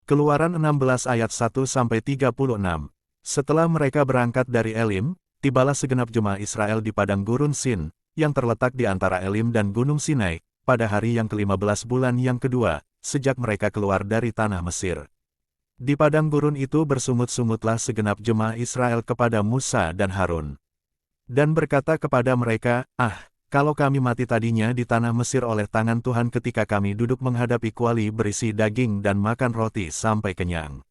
Keluaran 16 ayat 1-36. Setelah mereka berangkat dari Elim, tibalah segenap jemaah Israel di padang gurun Sin, yang terletak di antara Elim dan Gunung Sinai, pada hari yang ke-15 bulan yang kedua, sejak mereka keluar dari tanah Mesir. Di padang gurun itu bersungut-sungutlah segenap jemaah Israel kepada Musa dan Harun. Dan berkata kepada mereka, kalau kami mati tadinya di tanah Mesir oleh tangan Tuhan ketika kami duduk menghadapi kuali berisi daging dan makan roti sampai kenyang.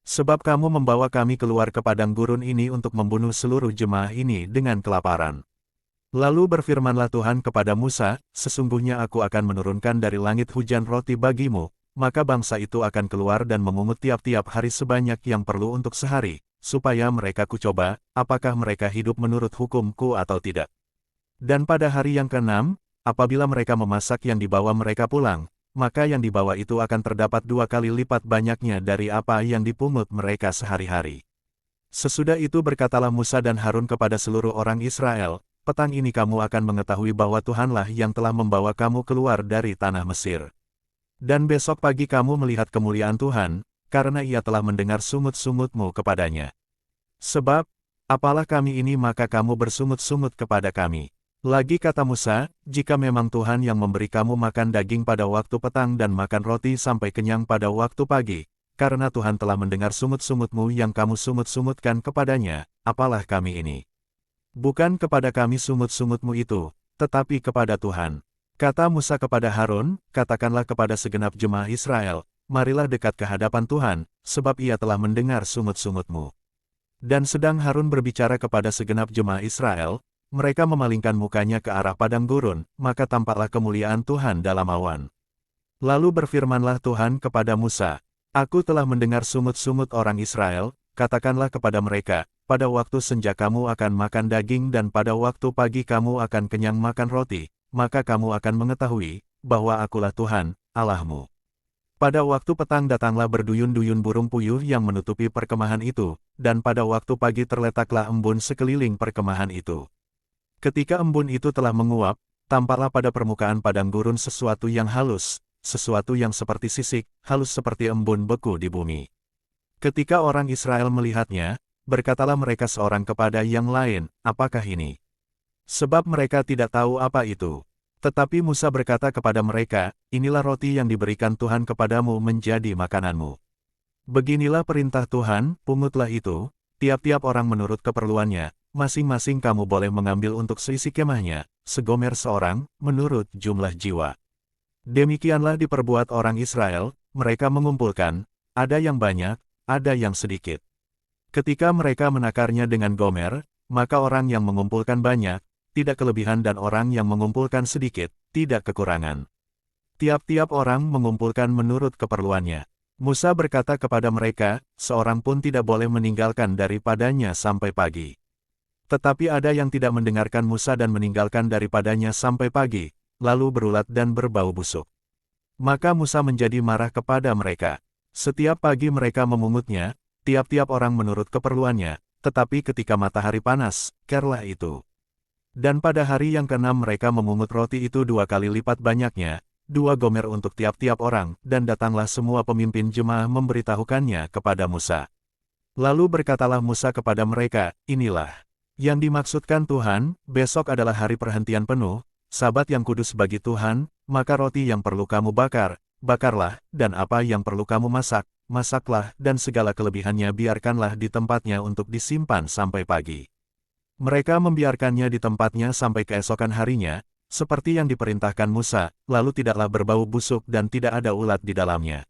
Sebab kamu membawa kami keluar ke padang gurun ini untuk membunuh seluruh jemaah ini dengan kelaparan. Lalu berfirmanlah Tuhan kepada Musa, sesungguhnya aku akan menurunkan dari langit hujan roti bagimu, maka bangsa itu akan keluar dan memungut tiap-tiap hari sebanyak yang perlu untuk sehari, supaya mereka kucoba, apakah mereka hidup menurut hukumku atau tidak. Dan pada hari yang ke-6, apabila mereka memasak yang dibawa mereka pulang, maka yang dibawa itu akan terdapat 2 kali lipat banyaknya dari apa yang dipungut mereka sehari-hari. Sesudah itu berkatalah Musa dan Harun kepada seluruh orang Israel, petang ini kamu akan mengetahui bahwa Tuhanlah yang telah membawa kamu keluar dari tanah Mesir. Dan besok pagi kamu melihat kemuliaan Tuhan, karena ia telah mendengar sungut-sungutmu kepadanya. Sebab, apalah kami ini maka kamu bersungut-sungut kepada kami. Lagi kata Musa, jika memang Tuhan yang memberi kamu makan daging pada waktu petang dan makan roti sampai kenyang pada waktu pagi, karena Tuhan telah mendengar sungut-sungutmu yang kamu sungut-sungutkan kepadanya, apalah kami ini. Bukan kepada kami sungut-sungutmu itu, tetapi kepada Tuhan. Kata Musa kepada Harun, katakanlah kepada segenap jemaah Israel, marilah dekat ke hadapan Tuhan, sebab ia telah mendengar sungut-sungutmu. Dan sedang Harun berbicara kepada segenap jemaah Israel, mereka memalingkan mukanya ke arah padang gurun, maka tampaklah kemuliaan Tuhan dalam awan. Lalu berfirmanlah Tuhan kepada Musa, aku telah mendengar sungut-sungut orang Israel, katakanlah kepada mereka, pada waktu senja kamu akan makan daging dan pada waktu pagi kamu akan kenyang makan roti, maka kamu akan mengetahui, bahwa akulah Tuhan, Allahmu. Pada waktu petang datanglah berduyun-duyun burung puyuh yang menutupi perkemahan itu, dan pada waktu pagi terletaklah embun sekeliling perkemahan itu. Ketika embun itu telah menguap, tampaklah pada permukaan padang gurun sesuatu yang halus, sesuatu yang seperti sisik, halus seperti embun beku di bumi. Ketika orang Israel melihatnya, berkatalah mereka seorang kepada yang lain, apakah ini? Sebab mereka tidak tahu apa itu. Tetapi Musa berkata kepada mereka, inilah roti yang diberikan Tuhan kepadamu menjadi makananmu. Beginilah perintah Tuhan, pungutlah itu, tiap-tiap orang menurut keperluannya, masing-masing kamu boleh mengambil untuk seisi kemahnya, segomer seorang, menurut jumlah jiwa. Demikianlah diperbuat orang Israel, mereka mengumpulkan, ada yang banyak, ada yang sedikit. Ketika mereka menakarnya dengan gomer, maka orang yang mengumpulkan banyak, tidak kelebihan dan orang yang mengumpulkan sedikit, tidak kekurangan. Tiap-tiap orang mengumpulkan menurut keperluannya. Musa berkata kepada mereka, seorang pun tidak boleh meninggalkan daripadanya sampai pagi. Tetapi ada yang tidak mendengarkan Musa dan meninggalkan daripadanya sampai pagi, lalu berulat dan berbau busuk. Maka Musa menjadi marah kepada mereka. Setiap pagi mereka memungutnya, tiap-tiap orang menurut keperluannya, tetapi ketika matahari panas, kerlah itu. Dan pada hari yang ke-6 mereka memungut roti itu 2 kali lipat banyaknya, 2 gomer untuk tiap-tiap orang, dan datanglah semua pemimpin jemaah memberitahukannya kepada Musa. Lalu berkatalah Musa kepada mereka, inilah yang dimaksudkan Tuhan, besok adalah hari perhentian penuh, Sabat yang kudus bagi Tuhan, maka roti yang perlu kamu bakar, bakarlah, dan apa yang perlu kamu masak, masaklah, dan segala kelebihannya biarkanlah di tempatnya untuk disimpan sampai pagi. Mereka membiarkannya di tempatnya sampai keesokan harinya, seperti yang diperintahkan Musa, lalu tidaklah berbau busuk dan tidak ada ulat di dalamnya.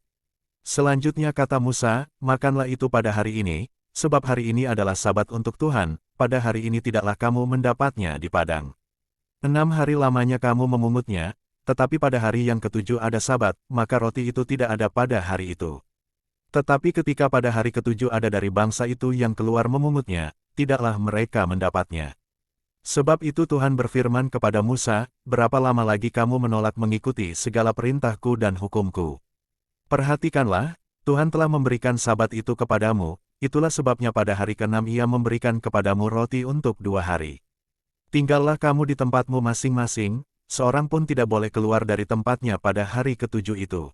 Selanjutnya kata Musa, makanlah itu pada hari ini, sebab hari ini adalah Sabat untuk Tuhan, pada hari ini tidaklah kamu mendapatnya di padang. 6 hari lamanya kamu memungutnya, tetapi pada hari yang ke-7 ada Sabat, maka roti itu tidak ada pada hari itu. Tetapi ketika pada hari ke-7 ada dari bangsa itu yang keluar memungutnya, tidaklah mereka mendapatnya. Sebab itu Tuhan berfirman kepada Musa, berapa lama lagi kamu menolak mengikuti segala perintahku dan hukumku? Perhatikanlah, Tuhan telah memberikan Sabat itu kepadamu, itulah sebabnya pada hari ke-6 ia memberikan kepadamu roti untuk 2 hari. Tinggallah kamu di tempatmu masing-masing, seorang pun tidak boleh keluar dari tempatnya pada hari ke-7 itu.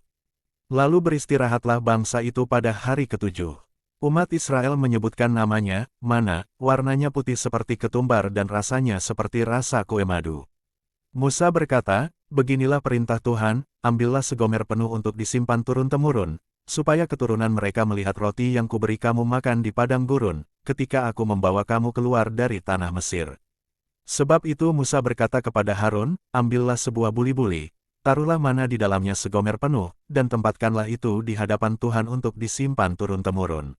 Lalu beristirahatlah bangsa itu pada hari ketujuh. Umat Israel menyebutkan namanya, mana, warnanya putih seperti ketumbar dan rasanya seperti rasa kue madu. Musa berkata, beginilah perintah Tuhan, ambillah segomer penuh untuk disimpan turun-temurun, supaya keturunan mereka melihat roti yang kuberi kamu makan di padang gurun, ketika aku membawa kamu keluar dari tanah Mesir. Sebab itu Musa berkata kepada Harun, ambillah sebuah buli-buli, taruhlah mana di dalamnya segomer penuh, dan tempatkanlah itu di hadapan Tuhan untuk disimpan turun-temurun.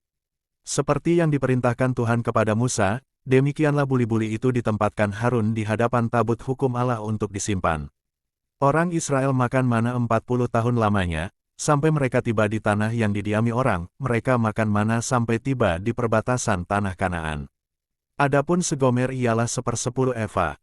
Seperti yang diperintahkan Tuhan kepada Musa, demikianlah buli-buli itu ditempatkan Harun di hadapan tabut hukum Allah untuk disimpan. Orang Israel makan mana 40 tahun lamanya, sampai mereka tiba di tanah yang didiami orang, mereka makan mana sampai tiba di perbatasan tanah Kanaan. Adapun segomer ialah 1/10 eva,